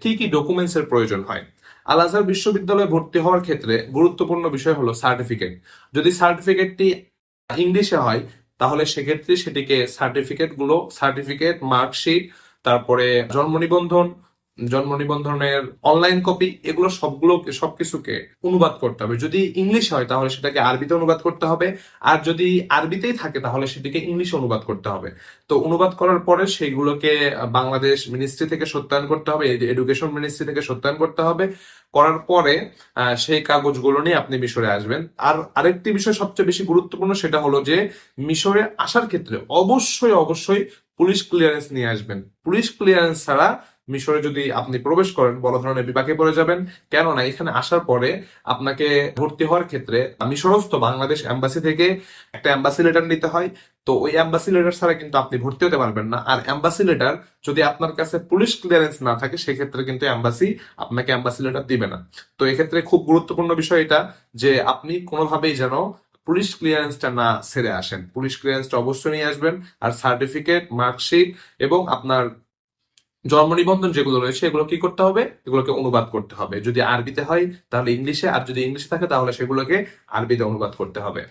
কি কি ডকুমেন্টস এর প্রয়োজন হয়। আল আজহার বিশ্ববিদ্যালয়ে ভর্তি হওয়ার ক্ষেত্রে গুরুত্বপূর্ণ বিষয় হলো সার্টিফিকেট। যদি সার্টিফিকেটটি ইংলিশে হয় তাহলে সেক্ষেত্রে সেটিকে সার্টিফিকেট, মার্কশিট, তারপরে জন্ম নিবন্ধন, জন্ম নিবন্ধনের অনলাইন কপি, এগুলো সবকিছুকে অনুবাদ করতে হবে। যদি ইংলিশ হয় তাহলে সেটাকে আরবিতে অনুবাদ করতে হবে, আর যদি আরবিতেই থাকে তাহলে সেটিকে ইংলিশে অনুবাদ করতে হবে। তো অনুবাদ করার পরে সেইগুলোকে বাংলাদেশ মিনিস্ট্রি থেকে সত্যায়ন করতে হবে, এডুকেশন মিনিস্ট্রি থেকে সত্যায়ন করতে হবে। করার পরে সেই কাগজগুলো নিয়ে আপনি মিশরে আসবেন। আর আরেকটি বিষয় সবচেয়ে বেশি গুরুত্বপূর্ণ, সেটা হলো যে মিশরে আসার ক্ষেত্রে অবশ্যই অবশ্যই পুলিশ ক্লিয়ারেন্স নিয়ে আসবেন। পুলিশ ক্লিয়ারেন্স ছাড়া মিশরে যদি আপনি প্রবেশ করেন বড় ধরনের বিপাকে পড়ে যাবেন। কেননা এখানে আসার পরে আপনাকে ভর্তি হওয়ার ক্ষেত্রে মিশরস্থ বাংলাদেশ এম্বাসি থেকে একটা এম্বাসি লেটার নিতে হয়। তো ওই এম্বাসি লেটার ছাড়া কিন্তু আপনি ভর্তি হতে পারবেন না। আর এম্বাসি লেটার যদি আপনার কাছে পুলিশ ক্লিয়ারেন্স না থাকে সেক্ষেত্রে কিন্তু এম্বাসি আপনাকে এম্বাসি লেটার দিবে না। তো এক্ষেত্রে খুব গুরুত্বপূর্ণ বিষয় এটা, যে আপনি কোনোভাবেই যেন পুলিশ ক্লিয়ারেন্সটা না ছেড়ে আসেন। পুলিশ ক্লিয়ারেন্সটা অবশ্যই নিয়ে আসবেন। আর সার্টিফিকেট, মার্কশিট এবং আপনার জন্ম নিবন্ধন যেগুলো রয়েছে এগুলো কি করতে হবে, এগুলোকে অনুবাদ করতে হবে। যদি আরবিতে হয় তাহলে ইংলিশে, আর যদি ইংলিশে থাকে তাহলে সেগুলোকে আরবিতে অনুবাদ করতে হবে।